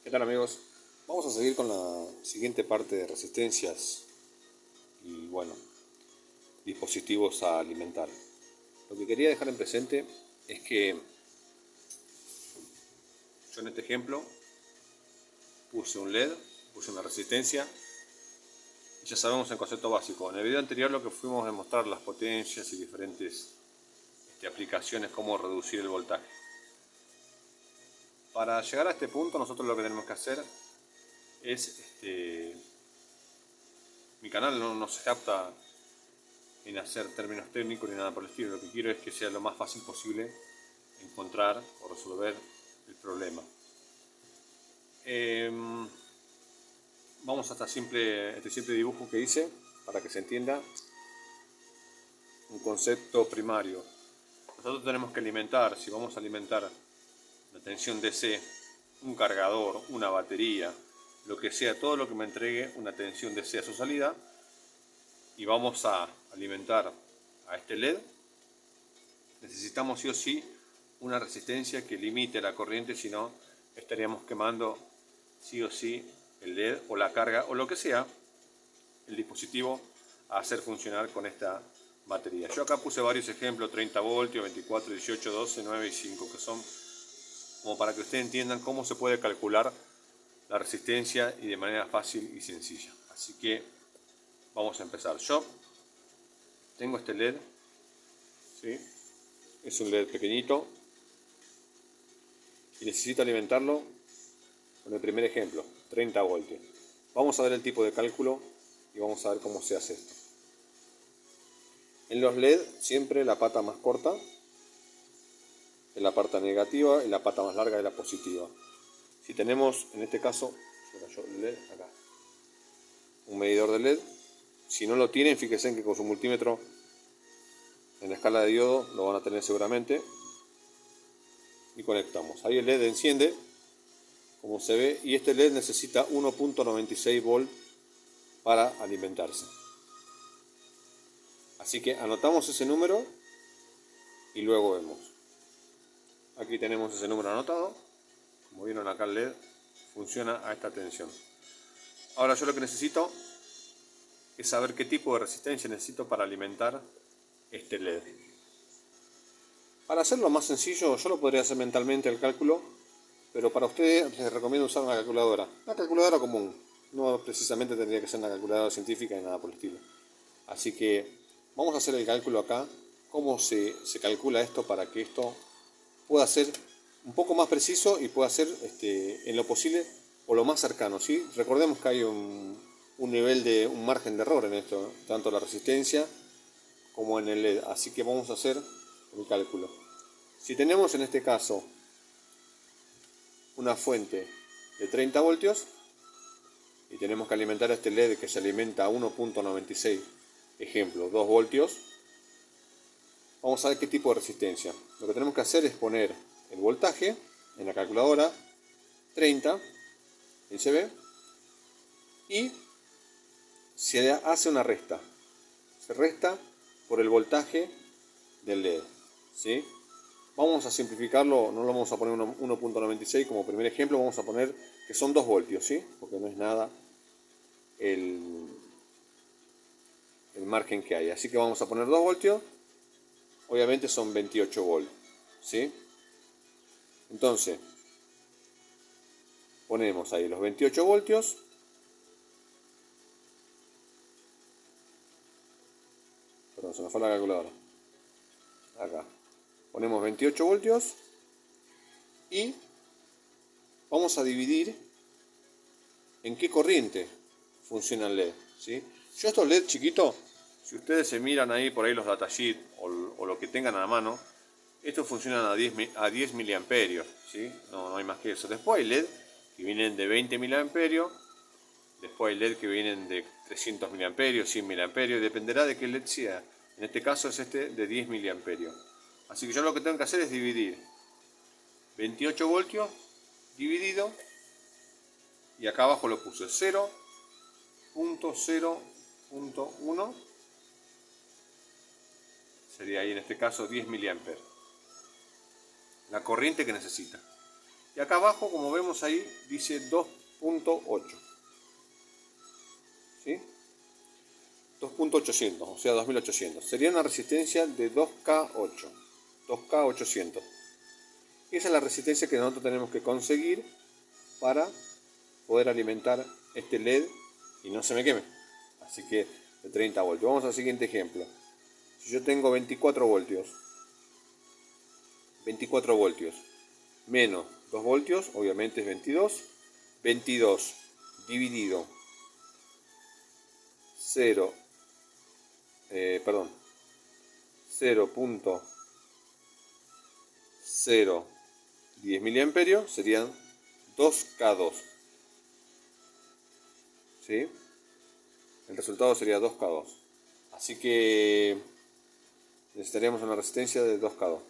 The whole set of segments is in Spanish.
¿Qué tal, amigos? Vamos a seguir con la siguiente parte de resistencias y bueno, dispositivos a alimentar. Lo que quería dejar en presente es que yo en este ejemplo puse un LED, puse una resistencia y ya sabemos el concepto básico. En el video anterior lo que fuimos a mostrar las potencias y diferentes aplicaciones, cómo reducir el voltaje. Para llegar a este punto nosotros lo que tenemos que hacer es mi canal no se capta en hacer términos técnicos ni nada por el estilo. Lo que quiero es que sea lo más fácil posible encontrar o resolver el problema. Vamos a este simple dibujo que hice para que se entienda un concepto primario. Nosotros tenemos que alimentar, si vamos a alimentar la tensión DC, un cargador, una batería, lo que sea, todo lo que me entregue una tensión DC a su salida, y vamos a alimentar a este LED, necesitamos sí o sí una resistencia que limite la corriente, si no estaríamos quemando sí o sí el LED o la carga o lo que sea el dispositivo a hacer funcionar con esta batería. Yo acá puse varios ejemplos, 30 voltios, 24, 18, 12, 9 y 5, que son como para que ustedes entiendan cómo se puede calcular la resistencia y de manera fácil y sencilla. Así que vamos a empezar. Yo tengo este LED, ¿sí? Es un LED pequeñito y necesito alimentarlo con el primer ejemplo, 30 voltios. Vamos a ver el tipo de cálculo y vamos a ver cómo se hace esto. En los LED siempre la pata más corta es la pata negativa y la pata más larga es la positiva. Si tenemos, en este caso, LED acá, un medidor de LED, si no lo tienen, fíjense que con su multímetro en la escala de diodo lo van a tener seguramente, y conectamos. Ahí el LED enciende, como se ve, y este LED necesita 1.96 volt para alimentarse. Así que anotamos ese número y luego vemos. Aquí tenemos ese número anotado. Como vieron acá, el LED funciona a esta tensión. Ahora yo lo que necesito es saber qué tipo de resistencia necesito para alimentar este LED. Para hacerlo más sencillo, yo lo podría hacer mentalmente el cálculo, pero para ustedes les recomiendo usar una calculadora común. No precisamente tendría que ser una calculadora científica ni nada por el estilo. Así que vamos a hacer el cálculo acá, cómo se calcula esto para que esto pueda ser un poco más preciso y pueda ser en lo posible o lo más cercano, ¿sí? Recordemos que hay un margen de error en esto, tanto la resistencia como en el LED. Así que vamos a hacer el cálculo. Si tenemos en este caso una fuente de 30 voltios y tenemos que alimentar a este LED que se alimenta a 1.96, ejemplo, 2 voltios, vamos a ver qué tipo de resistencia. Lo que tenemos que hacer es poner el voltaje en la calculadora, 30, ahí se ve, y se hace una resta. Se resta por el voltaje del LED, ¿sí? Vamos a simplificarlo, no lo vamos a poner 1.96 como primer ejemplo, vamos a poner que son 2 voltios, ¿sí? Porque no es nada el margen que hay. Así que vamos a poner 2 voltios, obviamente son 28 volts, ¿sí? Entonces, ponemos ahí los 28 voltios. Perdón, se me fue la calculadora. Acá. Ponemos 28 voltios y vamos a dividir en qué corriente funciona el LED, ¿sí? Yo estos LED chiquitos, si ustedes se miran ahí por ahí los datasheets o lo que tengan a la mano, estos funcionan a 10 miliamperios, ¿sí? No hay más que eso. Después hay LED que vienen de 20 miliamperios, después hay LED que vienen de 300 miliamperios, 100 miliamperios, dependerá de qué LED sea. En este caso es este de 10 miliamperios. Así que yo lo que tengo que hacer es dividir 28 voltios dividido, y acá abajo lo puse 0.0.1, sería ahí en este caso 10 miliamperios. La corriente que necesita. Y acá abajo, como vemos ahí, dice 2.8. ¿Sí? 2.800, o sea 2800. Sería una resistencia de 2K8. 2K800. Esa es la resistencia que nosotros tenemos que conseguir para poder alimentar este LED y no se me queme. Así que de 30 voltios. Vamos al siguiente ejemplo. Si yo tengo 24 voltios menos 2 voltios, obviamente es 22. 22 dividido 0.010 miliamperios serían 2K2. ¿Sí? El resultado sería 2K2. Así que necesitaríamos una resistencia de 2K2.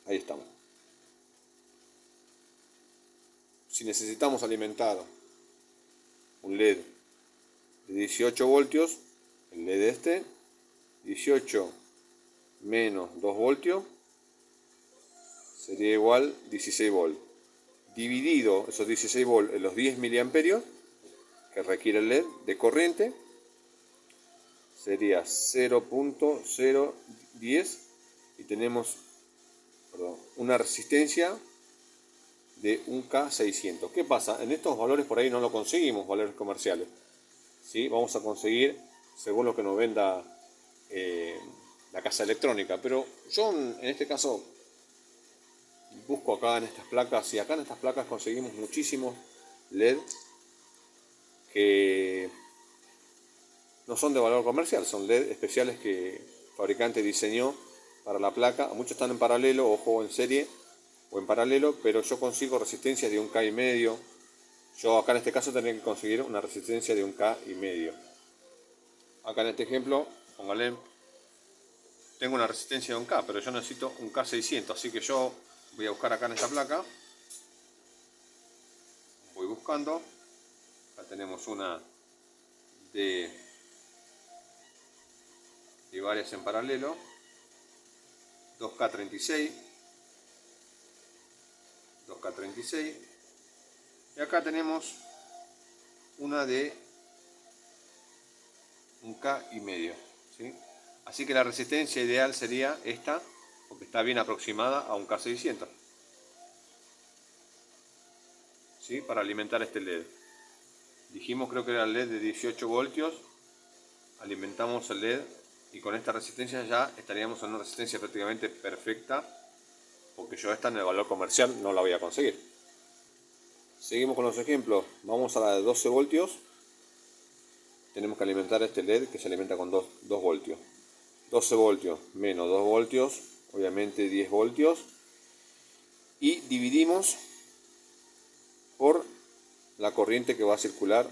Ahí estamos. Si necesitamos alimentar un LED de 18 voltios, el LED este, 18 menos 2 voltios, sería igual 16 volts. Dividido esos 16 volts en los 10 miliamperios que requiere el LED de corriente, sería 0.010 y tenemos una resistencia de 1K600. ¿Qué pasa? En estos valores por ahí no lo conseguimos, valores comerciales. ¿Sí? Vamos a conseguir según lo que nos venda la casa electrónica. Pero yo en este caso busco acá en estas placas, y acá en estas placas conseguimos muchísimos LED que no son de valor comercial, son LED especiales que el fabricante diseñó para la placa. Muchos están en paralelo, ojo, en serie o en paralelo, pero yo consigo resistencias de 1K5. Yo acá en este caso tendré que conseguir una resistencia de 1K5. Acá en este ejemplo, póngale, tengo una resistencia de 1K, pero yo necesito 1K600, así que yo voy a buscar acá en esta placa. Voy buscando. Acá tenemos una de varias en paralelo. 2K36. 2K36. Y acá tenemos una de 1K5. ¿Sí? Así que la resistencia ideal sería esta, porque está bien aproximada a 1K600. ¿Sí? Para alimentar este LED. Dijimos, creo que era el LED de 18 voltios. Alimentamos el LED y con esta resistencia ya estaríamos en una resistencia prácticamente perfecta, porque yo esta en el valor comercial no la voy a conseguir. Seguimos con los ejemplos. Vamos a la de 12 voltios. Tenemos que alimentar este LED que se alimenta con 2 voltios. 12 voltios menos 2 voltios, obviamente 10 voltios. Y dividimos por la corriente que va a circular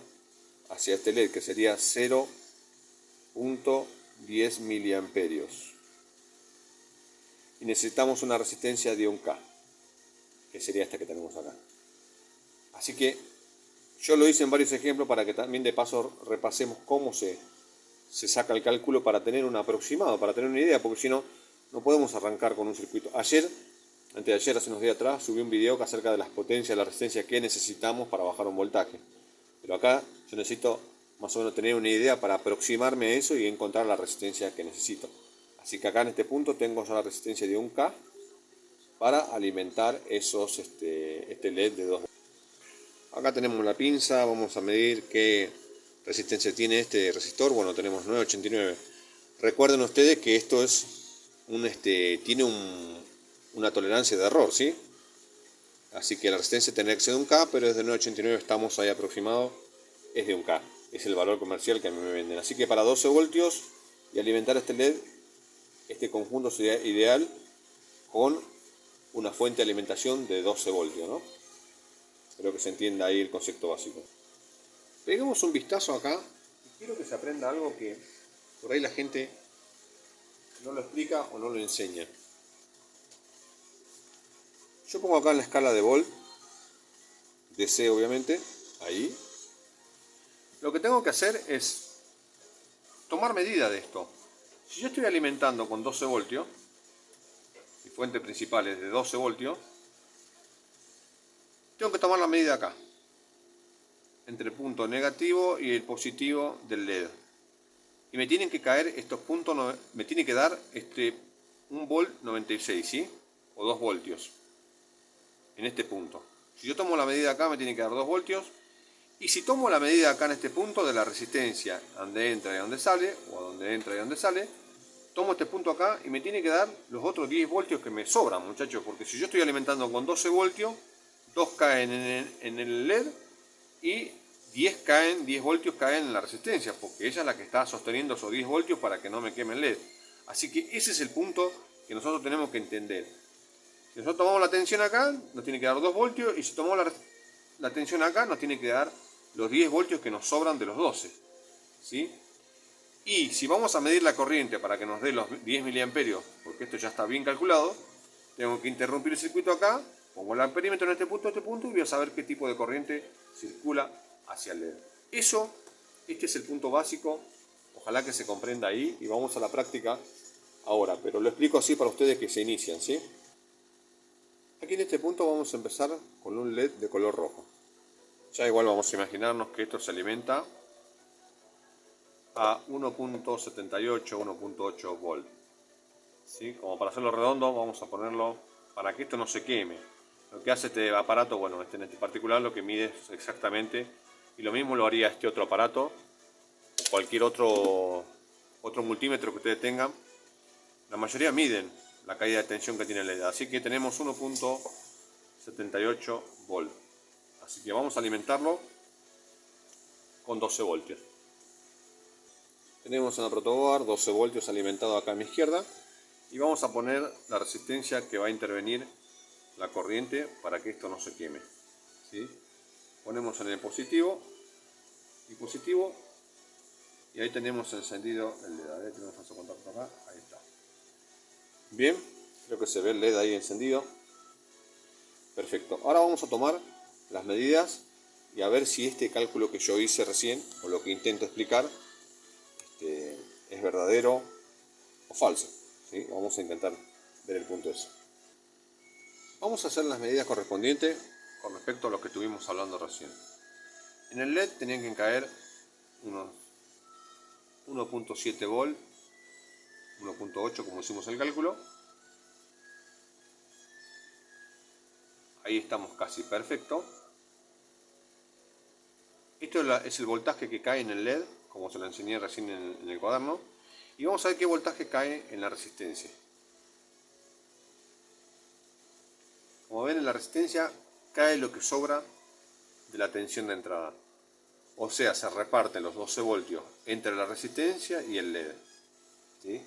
hacia este LED, que sería 0.10 miliamperios. Y necesitamos una resistencia de 1K, que sería esta que tenemos acá. Así que yo lo hice en varios ejemplos para que también de paso repasemos cómo se saca el cálculo para tener un aproximado, para tener una idea, porque si no, no podemos arrancar con un circuito. Antes de ayer, hace unos días atrás, subí un video acerca de las potencias, la resistencia que necesitamos para bajar un voltaje. Pero acá yo necesito más o menos tener una idea para aproximarme a eso y encontrar la resistencia que necesito. Así que acá en este punto tengo ya la resistencia de 1K para alimentar este LED de 2. Acá tenemos la pinza, vamos a medir qué resistencia tiene este resistor. Bueno, tenemos 989. Recuerden ustedes que esto es tiene una tolerancia de error, ¿sí? Así que la resistencia tendría que ser de 1K, pero es de 989, estamos ahí aproximados, es de 1K. Es el valor comercial que a mí me venden. Así que para 12 voltios y alimentar este LED, este conjunto sería ideal con una fuente de alimentación de 12 voltios, ¿no? Espero que se entienda ahí el concepto básico. Peguemos un vistazo acá y quiero que se aprenda algo que por ahí la gente no lo explica o no lo enseña. Yo pongo acá en la escala de volt, DC obviamente, ahí. Lo que tengo que hacer es tomar medida de esto. Si yo estoy alimentando con 12 voltios, mi fuente principal es de 12 voltios, Tengo que tomar la medida acá, entre el punto negativo y el positivo del LED. Y me tienen que caer estos puntos, me tiene que dar 1 volt 96, ¿sí? O 2 voltios. En este punto. Si yo tomo la medida acá, me tiene que dar 2 voltios. Y si tomo la medida acá en este punto de la resistencia, donde entra y donde sale, o donde entra y donde sale, tomo este punto acá y me tiene que dar los otros 10 voltios que me sobran, muchachos. Porque si yo estoy alimentando con 12 voltios, 2 caen en el LED y 10 voltios caen en la resistencia, porque ella es la que está sosteniendo esos 10 voltios para que no me queme el LED. Así que ese es el punto que nosotros tenemos que entender. Si nosotros tomamos la tensión acá, nos tiene que dar 2 voltios, y si tomamos la tensión acá, nos tiene que dar los 10 voltios que nos sobran de los 12. ¿Sí? Y si vamos a medir la corriente para que nos dé los 10 miliamperios, porque esto ya está bien calculado, tengo que interrumpir el circuito acá, pongo el amperímetro en este punto y voy a saber qué tipo de corriente circula hacia el LED. Este es el punto básico, ojalá que se comprenda ahí, y vamos a la práctica ahora, pero lo explico así para ustedes que se inician, ¿sí? Aquí en este punto vamos a empezar con un LED de color rojo. Ya igual vamos a imaginarnos que esto se alimenta a 1.78, 1.8 volt. ¿Sí? Como para hacerlo redondo, vamos a ponerlo para que esto no se queme. Lo que hace este aparato, bueno, en este particular lo que mide es exactamente, y lo mismo lo haría este otro aparato, o cualquier otro multímetro que ustedes tengan. La mayoría miden la caída de tensión que tiene el LED, así que tenemos 1.78 volt. Así que vamos a alimentarlo con 12 voltios. Tenemos en la protoboard 12 voltios alimentado acá a mi izquierda, y vamos a poner la resistencia que va a intervenir la corriente para que esto no se queme. ¿Sí? Ponemos en el positivo y positivo, y ahí tenemos encendido el LED. A ver, tenemos falso contacto acá, ahí está. Bien, creo que se ve el LED ahí encendido. Perfecto. Ahora vamos a tomar las medidas y a ver si este cálculo que yo hice recién, o lo que intento explicar, es verdadero o falso. ¿Sí? Vamos a intentar ver el punto ese. Vamos a hacer las medidas correspondientes con respecto a lo que estuvimos hablando recién. En el LED tenían que caer unos 1.7 volt, 1.8 como hicimos el cálculo. Ahí estamos casi perfecto. Esto es el voltaje que cae en el LED, como se lo enseñé recién en el cuaderno. Y vamos a ver qué voltaje cae en la resistencia. Como ven, en la resistencia cae lo que sobra de la tensión de entrada. O sea, se reparten los 12 voltios entre la resistencia y el LED. ¿Sí?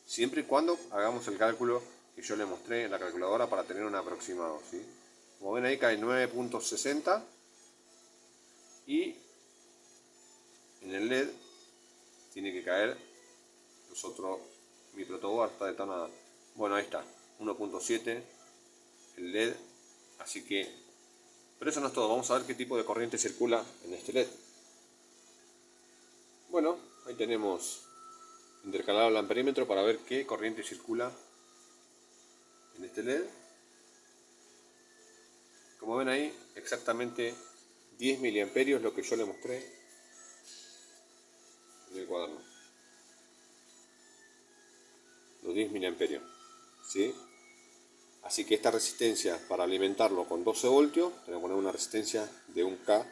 Siempre y cuando hagamos el cálculo que yo le mostré en la calculadora para tener un aproximado. ¿Sí? Como ven, ahí cae 9.60, y en el LED tiene que caer mi protoboard está detonada. Bueno, ahí está, 1.7 el LED. Así que, pero eso no es todo, vamos a ver qué tipo de corriente circula en este LED. Bueno, ahí tenemos intercalado el amperímetro para ver qué corriente circula en este LED. Como ven ahí, exactamente 10 miliamperios, lo que yo le mostré en el cuaderno. Los 10 miliamperios. ¿Sí? Así que esta resistencia, para alimentarlo con 12 voltios, tenemos que poner una resistencia de 1K.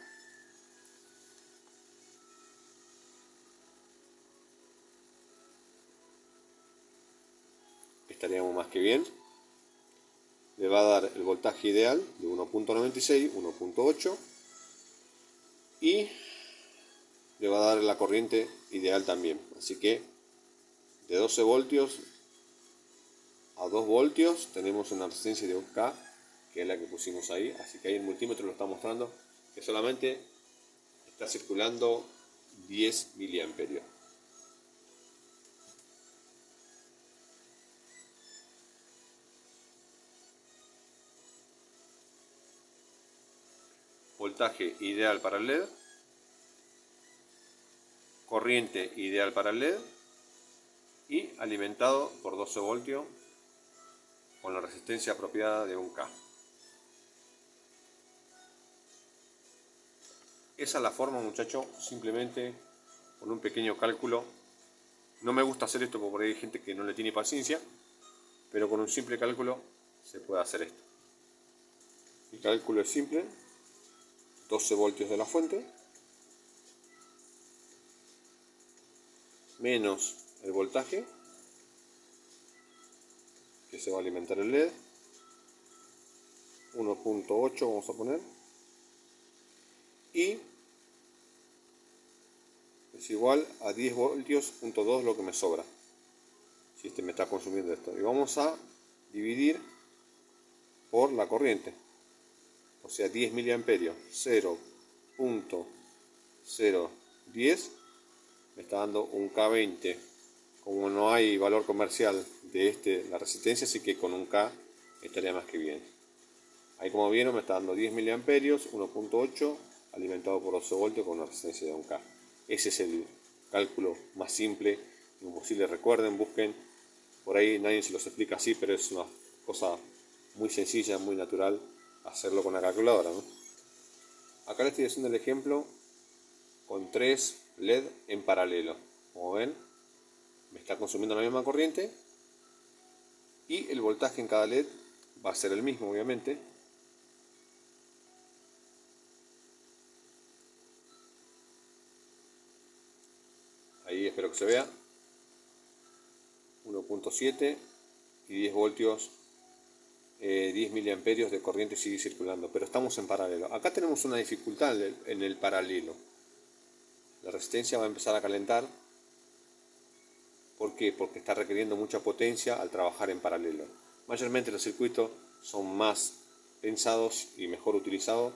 Estaríamos más que bien. Le va a dar el voltaje ideal de 1.96, 1.8, y le va a dar la corriente ideal también. Así que de 12 voltios a 2 voltios tenemos una resistencia de 1K, que es la que pusimos ahí. Así que ahí el multímetro lo está mostrando que solamente está circulando 10 miliamperios. Voltaje ideal para el LED, corriente ideal para el LED, y alimentado por 12 voltios con la resistencia apropiada de 1K. esa es la forma, muchachos, simplemente con un pequeño cálculo. No me gusta hacer esto porque por ahí hay gente que no le tiene paciencia, pero con un simple cálculo se puede hacer esto. El cálculo es simple: 12 voltios de la fuente menos el voltaje que se va a alimentar el LED, 1.8 vamos a poner, y es igual a 10 voltios punto 2 lo que me sobra, si este me está consumiendo esto. Y vamos a dividir por la corriente, o sea 10 miliamperios, 0.010 me está dando un K20. Como no hay valor comercial de la resistencia, así que con un K estaría más que bien. Ahí, como vieron, me está dando 10 miliamperios, 1.8 alimentado por 12 voltios con una resistencia de 1K. Ese es el cálculo más simple imposible. Recuerden, busquen por ahí, nadie se los explica así, pero es una cosa muy sencilla, muy natural hacerlo con la calculadora, ¿no? Acá les estoy haciendo el ejemplo con 3 LED en paralelo. Como ven, me está consumiendo la misma corriente y el voltaje en cada LED va a ser el mismo, obviamente. Ahí espero que se vea. 1.7 y 10 voltios, 10 miliamperios de corriente sigue circulando, pero estamos en paralelo. Acá tenemos una dificultad en el paralelo. La resistencia va a empezar a calentar. ¿Por qué? Porque está requiriendo mucha potencia al trabajar en paralelo. Mayormente los circuitos son más pensados y mejor utilizados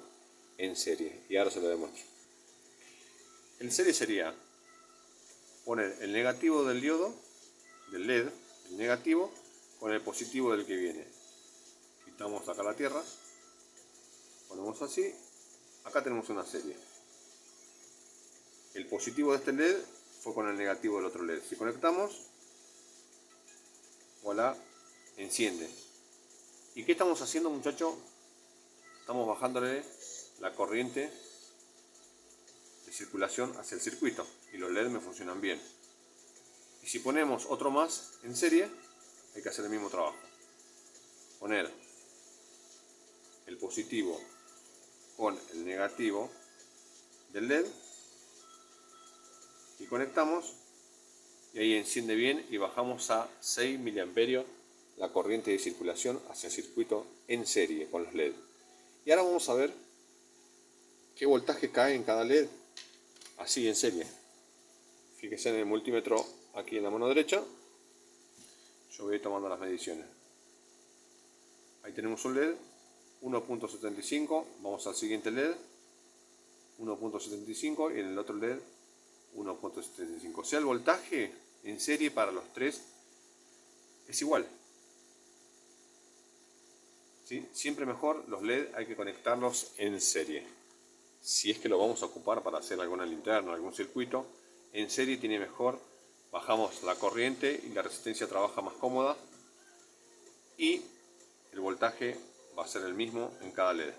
en serie. Y ahora se lo demuestro. En serie sería poner el negativo del diodo, del LED, el negativo, con el positivo del que viene. Quitamos acá la tierra, ponemos así. Acá tenemos una serie. El positivo de este LED fue con el negativo del otro LED. Si conectamos, voilà, enciende. ¿Y qué estamos haciendo, muchachos? Estamos bajándole la corriente de circulación hacia el circuito y los LED me funcionan bien. Y si ponemos otro más en serie, hay que hacer el mismo trabajo. Poner el positivo con el negativo del LED y conectamos, y ahí enciende bien y bajamos a 6 miliamperios la corriente de circulación hacia el circuito en serie con los LED. Y ahora vamos a ver qué voltaje cae en cada LED así en serie. Fíjense en el multímetro aquí en la mano derecha. Yo voy tomando las mediciones. Ahí tenemos un LED 1.75, vamos al siguiente LED 1.75 y en el otro LED 1.75. O sea, el voltaje en serie para los tres es igual. ¿Sí? Siempre mejor los LED hay que conectarlos en serie. Si es que lo vamos a ocupar para hacer alguna linterna, algún circuito, en serie tiene mejor. Bajamos la corriente y la resistencia trabaja más cómoda. Y el voltaje va a ser el mismo en cada LED.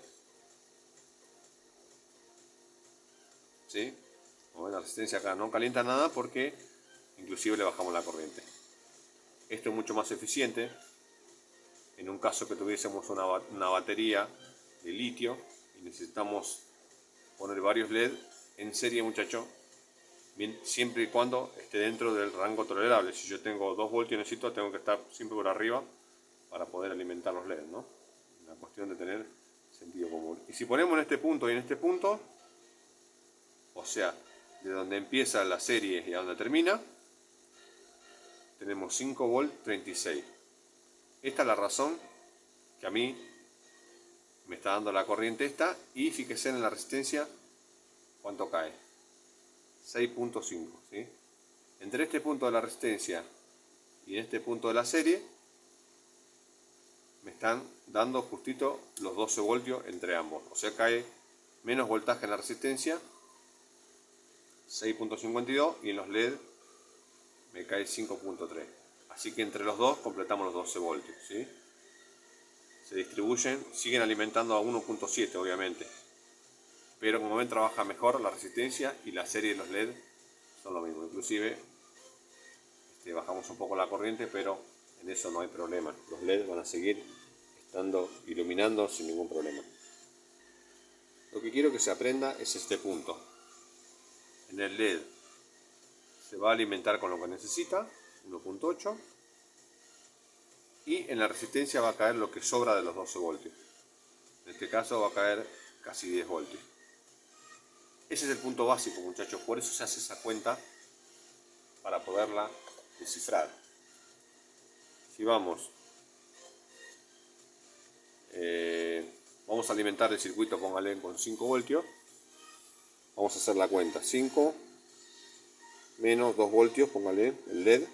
¿Sí? Como ven, la resistencia acá no calienta nada porque inclusive le bajamos la corriente. Esto es mucho más eficiente en un caso que tuviésemos una batería de litio y necesitamos poner varios LED en serie, muchachos, siempre y cuando esté dentro del rango tolerable. Si yo tengo 2 voltios necesito, tengo que estar siempre por arriba para poder alimentar los LED, ¿no? Una cuestión de tener sentido común. Y si ponemos en este punto y en este punto, o sea, de donde empieza la serie y a donde termina, tenemos 5 volt 36. Esta es la razón que a mí me está dando la corriente esta. Y fíjense en la resistencia cuánto cae, 6.5, ¿sí? Entre este punto de la resistencia y en este punto de la serie me están dando justito los 12 voltios entre ambos, o sea, cae menos voltaje en la resistencia, 6.52, y en los LED me cae 5.3. Así que entre los dos completamos los 12 voltios, ¿sí? Se distribuyen, siguen alimentando a 1.7, obviamente. pero como ven trabaja mejor la resistencia y la serie de los LED son lo mismo. Inclusive bajamos un poco la corriente, pero en eso no hay problema. Los LED van a seguir estando iluminando sin ningún problema. Lo que quiero que se aprenda es este punto. En el LED se va a alimentar con lo que necesita, 1.8, y en la resistencia va a caer lo que sobra de los 12 voltios. En este caso va a caer casi 10 voltios. Ese es el punto básico, muchachos, por eso se hace esa cuenta para poderla descifrar. Si vamos a alimentar el circuito, póngale con 5 voltios, vamos a hacer la cuenta. 5 menos 2 voltios, póngale el LED,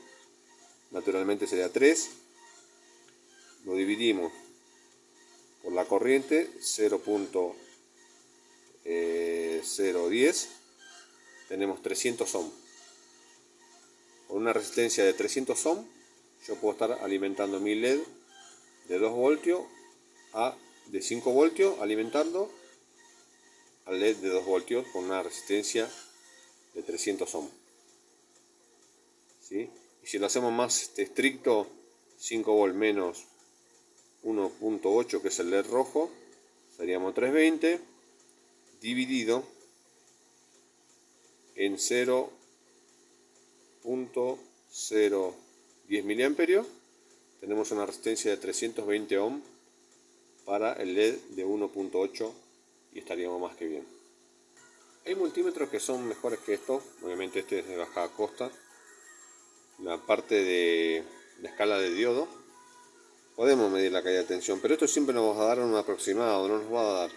naturalmente sería 3, lo dividimos por la corriente, 0.010, tenemos 300 ohms. Con una resistencia de 300 ohms, yo puedo estar alimentando mi LED de 2 voltios de 5 voltios, alimentando al LED de 2 voltios con una resistencia de 300 ohms. ¿Sí? Y si lo hacemos más estricto, 5 volts menos 1.8, que es el LED rojo, seríamos 320, dividido en 0.010 miliamperios, tenemos una resistencia de 320 ohms para el LED de 1.8 y estaríamos más que bien. Hay multímetros que son mejores que estos, obviamente este es de baja costa. La parte de la escala de diodo podemos medir la caída de tensión, pero esto siempre nos va a dar un aproximado, no nos va a dar,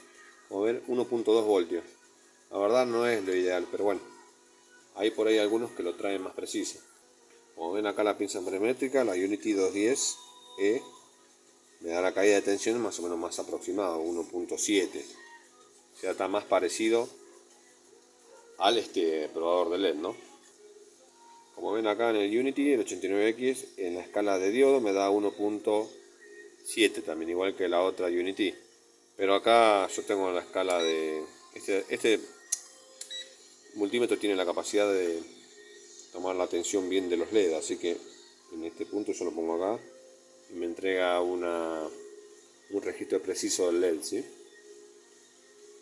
como ver, 1.2 voltios. La verdad no es lo ideal, pero bueno, hay por ahí algunos que lo traen más preciso. Como ven acá la pinza amperométrica, la Unity 210E, me da la caída de tensión más o menos más aproximada, 1.7. O sea, está más parecido al probador de LED, ¿no? Como ven acá en el Unity, el 89X, en la escala de diodo me da 1.7 también, igual que la otra Unity. Pero acá yo tengo la escala de... Este multímetro tiene la capacidad de tomar la tensión bien de los LED, así que en este punto yo lo pongo acá y me entrega un registro preciso del LED, ¿sí?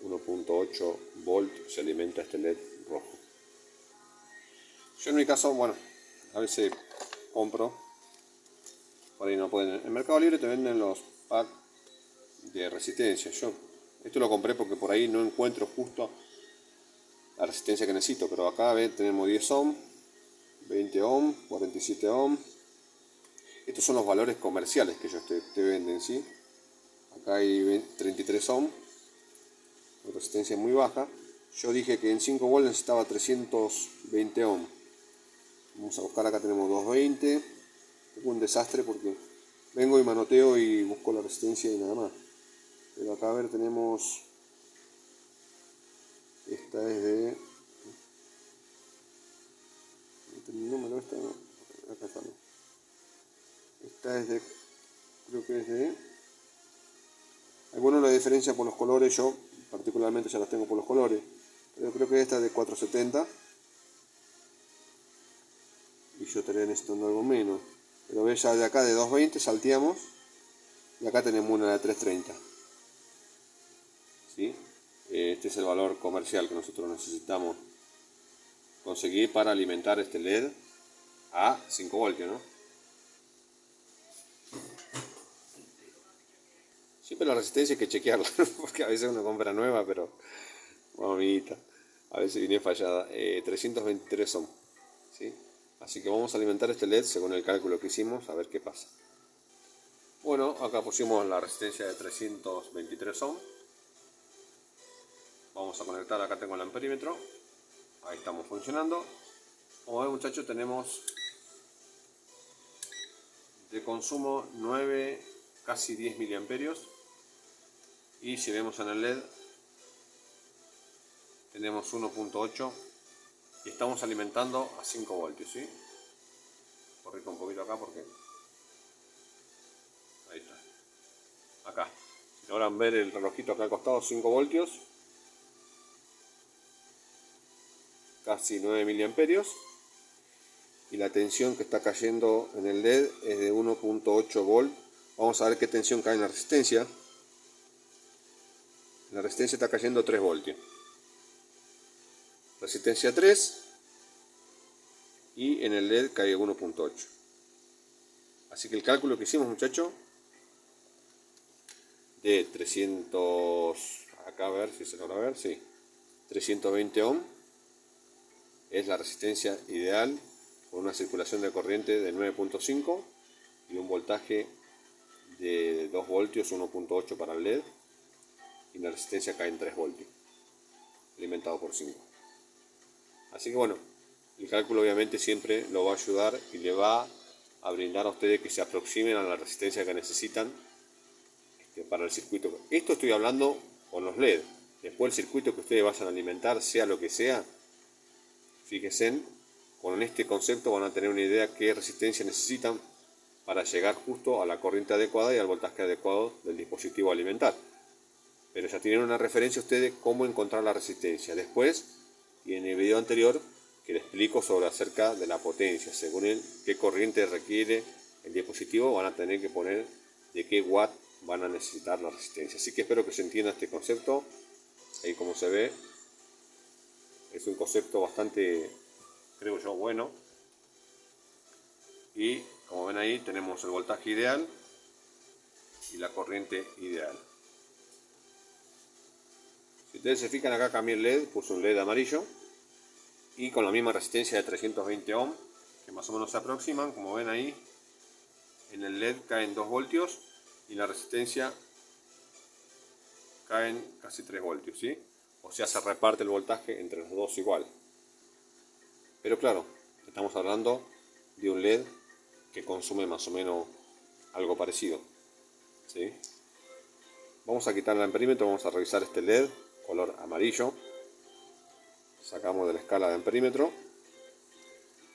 1.8 volt se alimenta este LED rojo. Yo en mi caso, bueno, a veces compro, por ahí no pueden, en Mercado Libre te venden los packs de resistencia. Yo esto lo compré porque por ahí no encuentro justo la resistencia que necesito, pero acá tenemos 10 ohms, 20 ohms, 47 ohms. Estos son los valores comerciales que ellos te venden, ¿sí? Acá hay 33 ohms, resistencia muy baja. Yo dije que en 5 volts necesitaba 320 ohms. Vamos a buscar, acá tenemos 220. Es un desastre porque vengo y manoteo y busco la resistencia y nada más. Pero acá a ver, tenemos... Esta es de... ¿El número esta? No, acá está, no. Esta es de... Creo que es de... Algunos la diferencia por los colores, yo particularmente ya las tengo por los colores. Pero creo que esta es de 470. Y yo estaría necesitando algo menos. Pero ves, ya de acá de 220 salteamos. Y acá tenemos una de 330. ¿Sí? Este es el valor comercial que nosotros necesitamos conseguir para alimentar este LED a 5 voltios, ¿no? Siempre la resistencia hay que chequearla, porque a veces uno compra nueva, pero mamita, a veces viene fallada. 323 ohms, ¿sí? Así que vamos a alimentar este LED según el cálculo que hicimos, a ver qué pasa. Bueno, acá pusimos la resistencia de 323 ohms. Vamos a conectar, acá tengo el amperímetro. Ahí estamos funcionando. Como ven, muchachos, tenemos de consumo 9, casi 10 miliamperios. Y si vemos en el LED, tenemos 1.8 y estamos alimentando a 5 voltios, ¿sí? Corrito un poquito acá porque... Ahí está. Acá. Si logran ver el relojito acá al costado, 5 voltios. casi 9 miliamperios. Y la tensión que está cayendo en el LED es de 1.8 volt. Vamos a ver qué tensión cae en la resistencia. En la resistencia está cayendo 3 voltios. Resistencia 3. Y en el LED cae 1.8. Así que el cálculo que hicimos, muchachos, de 300, acá a ver si se logra ver, sí, 320 ohm es la resistencia ideal con una circulación de corriente de 9.5 y un voltaje de 2 voltios, 1.8 para el LED, y la resistencia cae en 3 voltios, alimentado por 5. Así que bueno, el cálculo obviamente siempre lo va a ayudar y le va a brindar a ustedes que se aproximen a la resistencia que necesitan para el circuito. Esto estoy hablando con los LED. Después el circuito que ustedes vayan a alimentar, sea lo que sea, fíjense, con este concepto van a tener una idea qué resistencia necesitan para llegar justo a la corriente adecuada y al voltaje adecuado del dispositivo a alimentar. Pero ya tienen una referencia ustedes cómo encontrar la resistencia. Después, y en el video anterior, que les explico sobre acerca de la potencia. Según qué corriente requiere el dispositivo, van a tener que poner de qué watt van a necesitar la resistencia. Así que espero que se entienda este concepto. Ahí como se ve, es un concepto bastante, creo yo, bueno. Y como ven ahí, tenemos el voltaje ideal y la corriente ideal. Si ustedes se fijan, acá cambié el LED, puse un LED amarillo y con la misma resistencia de 320 ohm, que más o menos se aproximan. Como ven ahí, en el LED caen 2 voltios y la resistencia caen casi 3 voltios, ¿sí? O sea, se reparte el voltaje entre los dos igual. Pero claro, estamos hablando de un LED que consume más o menos algo parecido, ¿sí? Vamos a quitar el amperímetro, vamos a revisar este LED color amarillo. Sacamos de la escala de amperímetro,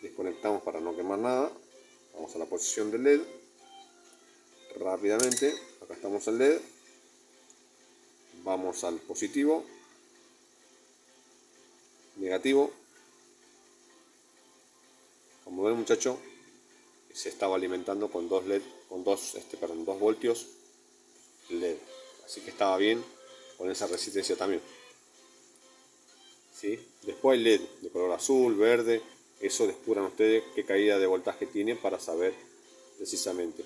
desconectamos para no quemar nada. Vamos a la posición del LED rápidamente. Acá estamos el LED. Vamos al positivo, negativo. Como ven, muchachos, se estaba alimentando con 2 LED, con 2 voltios LED. Así que estaba bien con esa resistencia también. ¿Sí? Después hay LED de color azul, verde. Eso descubran ustedes qué caída de voltaje tiene para saber precisamente.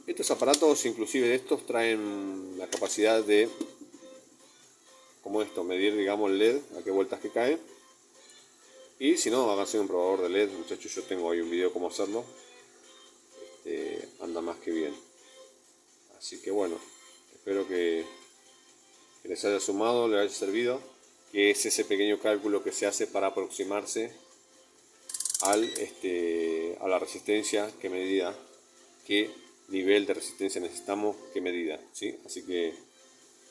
Estos aparatos, inclusive estos, traen la capacidad de, como esto, medir, digamos, el LED a qué voltaje cae. Y si no, háganse un probador de LED, muchachos. Yo tengo ahí un video cómo hacerlo. Anda más que bien. Así que bueno, espero que les haya sumado, les haya servido. Que es ese pequeño cálculo que se hace para aproximarse a la resistencia, qué medida, qué nivel de resistencia necesitamos, qué medida, ¿sí? Así que,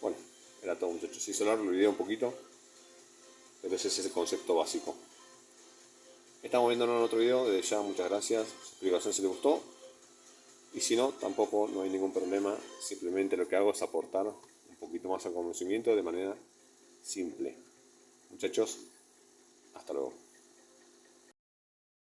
bueno, era todo, muchachos. Se hizo largo el video un poquito, pero ese es el concepto básico. Estamos viéndonos en otro video. Desde ya, muchas gracias. Suscríbanse si les gustó. Y si no, tampoco, no hay ningún problema. Simplemente lo que hago es aportar un poquito más al conocimiento de manera simple. Muchachos, hasta luego.